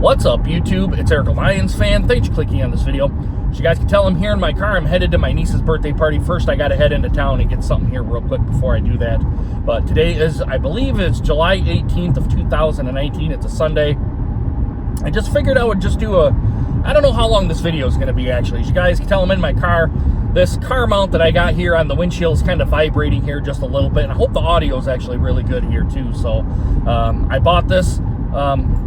What's up, YouTube? It's Eric, a Lions fan. Thanks for clicking on this video. As you guys can tell, I'm here in my car. I'm headed to my niece's birthday party. First, I got to head into town and get something here real quick before I do that. But today is, I believe it's July 18th of 2019. It's a Sunday. I just figured I would just do I don't know how long this video is going to be, actually. As you guys can tell, I'm in my car. This car mount that I got here on the windshield is kind of vibrating here just a little bit. And I hope the audio is actually really good here, too. So I bought this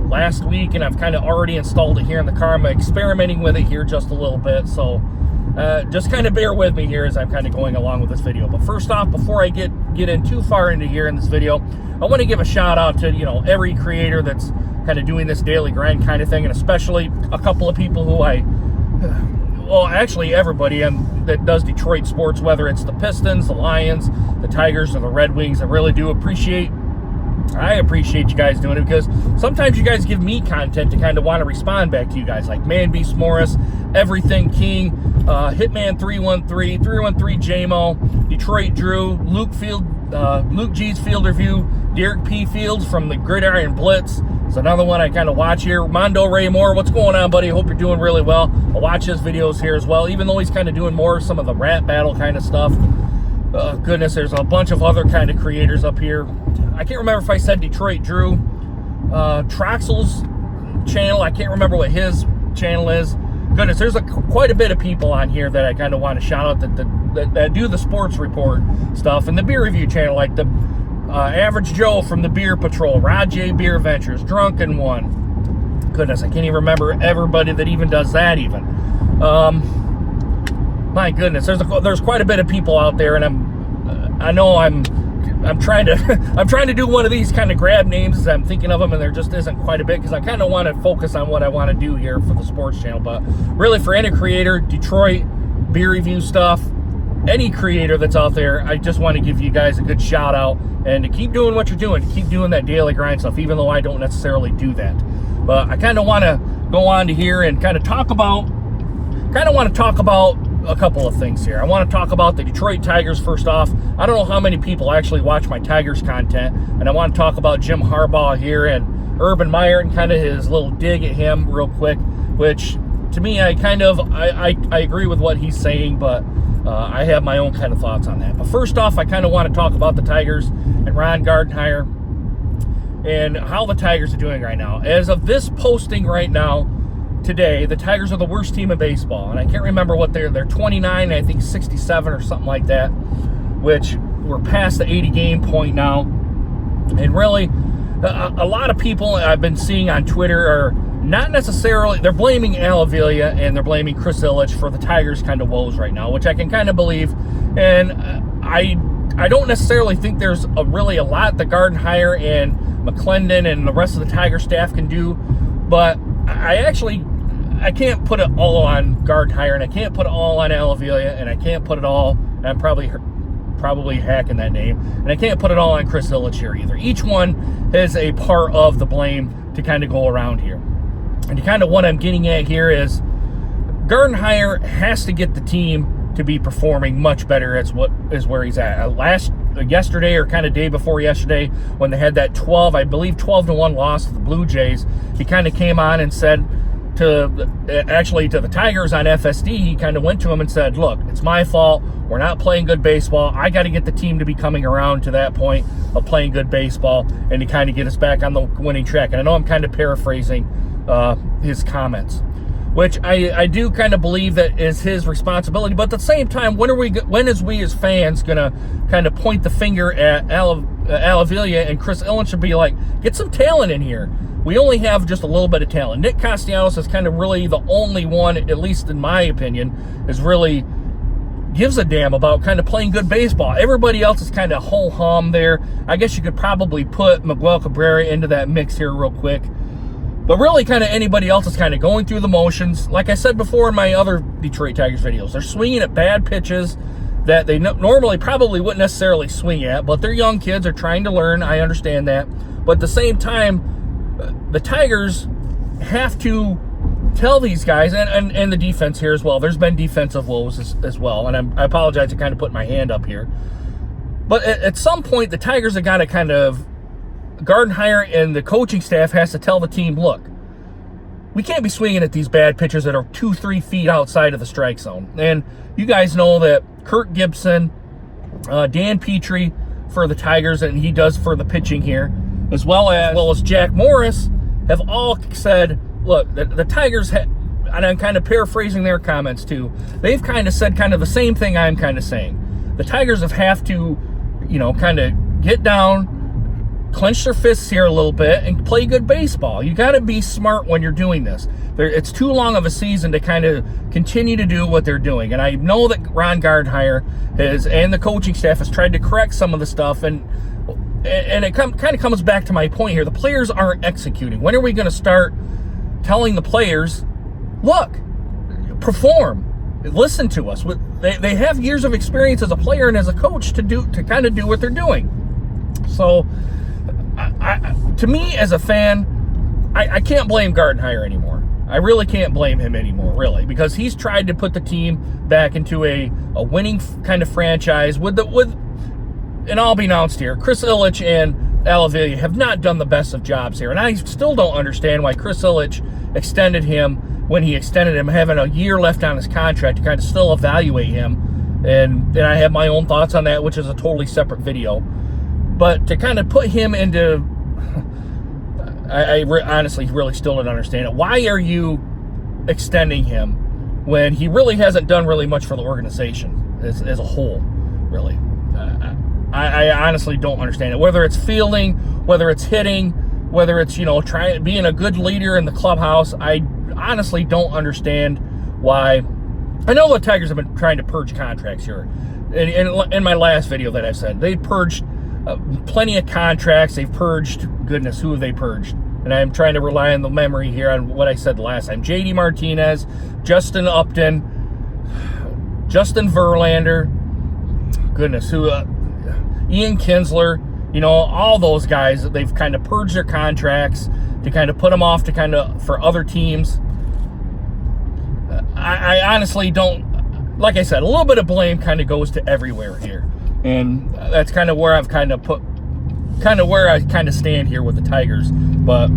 last week, and I've kind of already installed it here in the car. I'm experimenting with it here just a little bit, so just kind of bear with me here as I'm kind of going along with this video. But first off, before I get in too far into here in this video, I want to give a shout out to, every creator that's kind of doing this daily grind kind of thing, and especially a couple of people who well, actually everybody that does Detroit sports, whether it's the Pistons, the Lions, the Tigers, or the Red Wings. I really do appreciate you guys doing it, because sometimes you guys give me content to kind of want to respond back to you guys, like Man Beast Morris, Everything King, Hitman 313, 313 JMO, Detroit Drew, Luke G's Field Review, Derek P. Fields from the Gridiron Blitz. It's another one I kind of watch here. Mondo Ray Moore, what's going on, buddy? Hope you're doing really well. I watch his videos here as well, even though he's kind of doing more of some of the rap battle kind of stuff. Goodness, there's a bunch of other kind of creators up here. I can't remember if I said Detroit Drew. Troxel's channel, I can't remember what his channel is. Goodness, there's quite a bit of people on here that I kind of want to shout out that do the sports report stuff, and the beer review channel, like the Average Joe from the Beer Patrol, Rod J Beer Ventures, Drunken One. Goodness, I can't even remember everybody that even does that even. My goodness, there's quite a bit of people out there, and I'm trying to do one of these kind of grab names as I'm thinking of them, and there just isn't quite a bit, because I kind of want to focus on what I want to do here for the sports channel. But really, for any creator, Detroit beer review stuff, any creator that's out there, I just want to give you guys a good shout out, and to keep doing what you're doing, to keep doing that daily grind stuff, even though I don't necessarily do that. But I kind of want to go on to here and kind of talk about a couple of things here. I want to talk about the Detroit Tigers first off. I don't know how many people actually watch my Tigers content, and I want to talk about Jim Harbaugh here and Urban Meyer and kind of his little dig at him real quick, which to me, I agree with what he's saying, but I have my own kind of thoughts on that. But first off, I kind of want to talk about the Tigers and Ron Gardenhire and how the Tigers are doing right now. As of this posting right now, today, the Tigers are the worst team in baseball, and I can't remember what they're 29, I think 67 or something like that, which we're past the 80 game point now. And really, a lot of people I've been seeing on Twitter are not necessarily, they're blaming Alvia and they're blaming Chris Ilitch for the Tigers' kind of woes right now, which I can kind of believe. And I don't necessarily think there's really a lot that Gardenhire and McClendon and the rest of the Tiger staff can do, but I can't put it all on Gardenhire, and I can't put it all on Alvia, and I can't put it all, and I'm probably hacking that name, and I can't put it all on Chris Ilitch here either. Each one has a part of the blame to kind of go around here. And kind of what I'm getting at here is Gardenhire has to get the team to be performing much better where he's at. Yesterday, or kind of day before yesterday, when they had that 12-1 loss to the Blue Jays, he kind of came on and said to the Tigers on FSD, he kind of went to him and said, look, it's my fault. We're not playing good baseball. I got to get the team to be coming around to that point of playing good baseball and to kind of get us back on the winning track. And I know I'm kind of paraphrasing his comments, which I do kind of believe that is his responsibility. But at the same time, when is we as fans going to kind of point the finger at Alvia and Chris Ilitch and be like, get some talent in here? We only have just a little bit of talent. Nick Castellanos is kind of really the only one, at least in my opinion, is really gives a damn about kind of playing good baseball. Everybody else is kind of ho-hum there. I guess you could probably put Miguel Cabrera into that mix here real quick. But really, kind of anybody else is kind of going through the motions. Like I said before in my other Detroit Tigers videos, they're swinging at bad pitches that they normally probably wouldn't necessarily swing at, but they're young kids, are trying to learn. I understand that. But at the same time, the Tigers have to tell these guys, and the defense here as well. There's been defensive woes as well, and I apologize to kind of put my hand up here. But at some point, the Tigers have got to kind of, Gardenhire and the coaching staff has to tell the team, look, we can't be swinging at these bad pitchers that are 2-3 feet outside of the strike zone. And you guys know that Kirk Gibson, Dan Petrie for the Tigers, and he does for the pitching here, as well as Jack Morris, have all said, look, the Tigers, and I'm kind of paraphrasing their comments too, they've kind of said kind of the same thing I'm kind of saying. The Tigers have to, kind of get down, clench their fists here a little bit, and play good baseball. You got to be smart when you're doing this. It's too long of a season to kind of continue to do what they're doing. And I know that Ron Gardenhire and the coaching staff has tried to correct some of the stuff, and it kind of comes back to my point here. The players aren't executing. When are we going to start telling the players, look, perform, listen to us? They have years of experience as a player and as a coach to kind of do what they're doing. So, to me as a fan, I can't blame Gardenhire anymore. I really can't blame him anymore, really, because he's tried to put the team back into a winning kind of franchise and I'll be announced here, Chris Ilitch and Alvia have not done the best of jobs here, and I still don't understand why Chris Ilitch extended him when he extended him, having a year left on his contract to kind of still evaluate him, and I have my own thoughts on that, which is a totally separate video. But to kind of put him into, I honestly really still don't understand it. Why are you extending him when he really hasn't done really much for the organization as a whole, really? I honestly don't understand it. Whether it's fielding, whether it's hitting, whether it's, being a good leader in the clubhouse, I honestly don't understand why. I know the Tigers have been trying to purge contracts here. In my last video that I said, they purged plenty of contracts. They've purged, goodness, who have they purged? And I'm trying to rely on the memory here on what I said last time. J.D. Martinez, Justin Upton, Justin Verlander, goodness, who, Ian Kinsler, all those guys, they've kind of purged their contracts to kind of put them off to for other teams. I honestly don't, like I said, a little bit of blame kind of goes to everywhere here. And that's kind of where I've where I stand here with the Tigers. But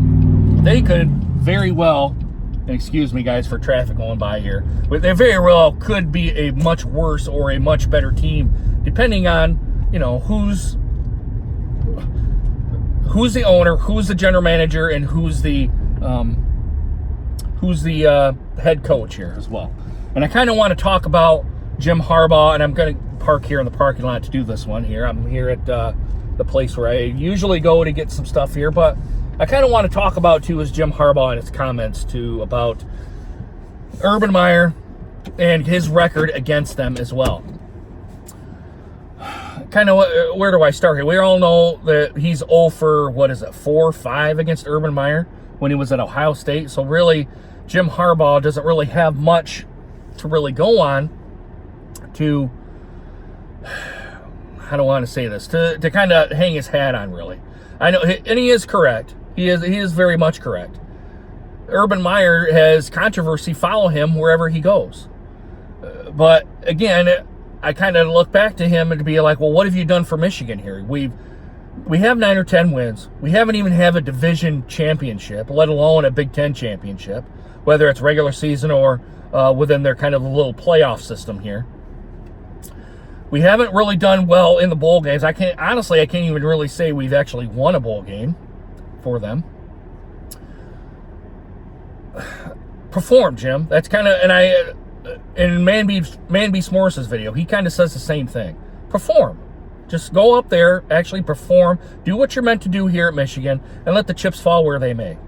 they could very well, and excuse me guys for traffic going by here, but they very well could be a much worse or a much better team, depending on, who's the owner, who's the general manager, and who's the head coach here as well. And I kind of want to talk about Jim Harbaugh, and I'm going to park here in the parking lot to do this one here. I'm here at the place where I usually go to get some stuff here, but I kind of want to talk about too is Jim Harbaugh and his comments too about Urban Meyer and his record against them as well. Kind of, where do I start here? We all know that he's 0 for, 4-5 against Urban Meyer when he was at Ohio State. So really, Jim Harbaugh doesn't really have much to really go on to, I don't want to say this, to kind of hang his hat on, really. I know, and he is correct. He is very much correct. Urban Meyer has controversy follow him wherever he goes. But again, I kind of look back to him and to be like, well, what have you done for Michigan here? We have 9 or 10 wins. We haven't even have a division championship, let alone a Big Ten championship, whether it's regular season or within their kind of little playoff system here. We haven't really done well in the bowl games. I can't even really say we've actually won a bowl game for them. Perform, Jim. That's kind of, and I, in Man-Beast Morris's video, he kind of says the same thing. Perform. Just go up there, actually perform, do what you're meant to do here at Michigan, and let the chips fall where they may.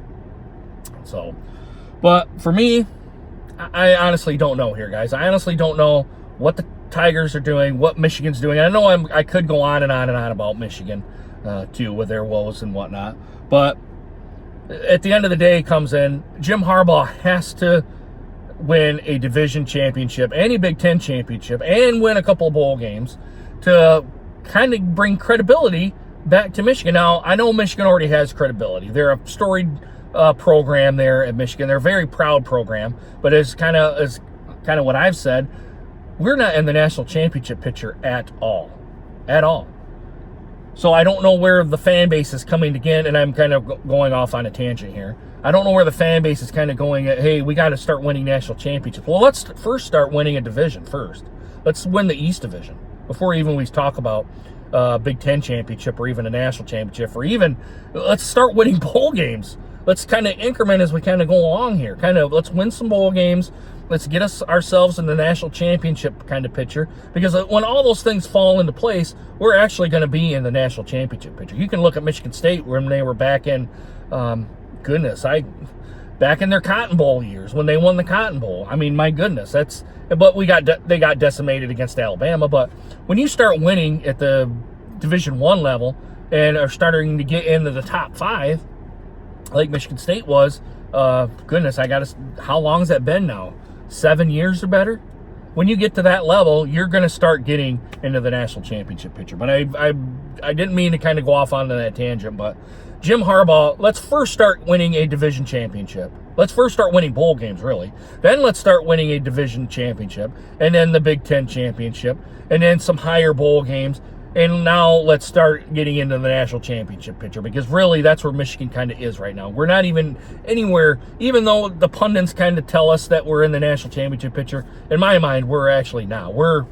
So, but for me, I honestly don't know here, guys. I honestly don't know what the Tigers are doing, what Michigan's doing. I know I could go on and on and on about Michigan, too, with their woes and whatnot. But at the end of the day, comes in, Jim Harbaugh has to win a division championship, and a Big Ten championship, and win a couple of bowl games to kind of bring credibility back to Michigan. Now, I know Michigan already has credibility. They're a storied program there at Michigan. They're a very proud program, but as kind of what I've said, we're not in the national championship picture at all. At all. So I don't know where the fan base is coming again, and I'm kind of going off on a tangent here. I don't know where the fan base is kind of going at, hey, we got to start winning national championships. Well, let's first start winning a division first. Let's win the East Division before even we talk about Big Ten championship or even a national championship, or even let's start winning bowl games. Let's kind of increment as we kind of go along here. Let's win some bowl games. Let's get ourselves in the national championship kind of picture, because when all those things fall into place, we're actually going to be in the national championship picture. You can look at Michigan State when they were back in, back in their Cotton Bowl years when they won the Cotton Bowl. I mean, my goodness, but they got decimated against Alabama. But when you start winning at the Division I level and are starting to get into the top 5, like Michigan State was, goodness, how long has that been now? 7 years or better? When you get to that level, you're going to start getting into the national championship picture. But I didn't mean to kind of go off onto that tangent, but Jim Harbaugh, let's first start winning a division championship. Let's first start winning bowl games, really. Then let's start winning a division championship, and then the Big Ten championship, and then some higher bowl games. And now let's start getting into the national championship picture, because really that's where Michigan kind of is right now. We're not even anywhere, even though the pundits kind of tell us that we're in the national championship picture. In my mind, we're actually not. We're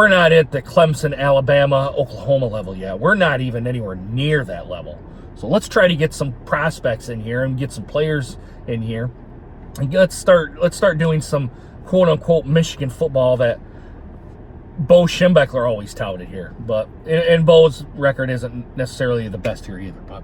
not at the Clemson, Alabama, Oklahoma level yet. We're not even anywhere near that level. So let's try to get some prospects in here and get some players in here. And let's start doing some quote-unquote Michigan football that Bo Schembechler always touted here, and Bo's record isn't necessarily the best here either. But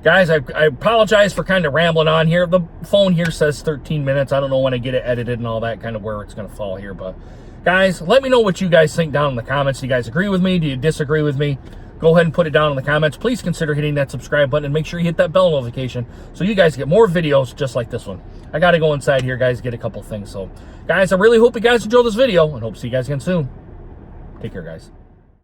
guys, I apologize for kind of rambling on here. The phone here says 13 minutes. I don't know when I get it edited and all that, kind of where it's going to fall here. But guys, let me know what you guys think down in the comments. Do you guys agree with me? Do you disagree with me? Go ahead and put it down in the comments. Please consider hitting that subscribe button and make sure you hit that bell notification so you guys get more videos just like this one. I got to go inside here, guys, get a couple things. So guys, I really hope you guys enjoyed this video and hope to see you guys again soon. Take care, guys.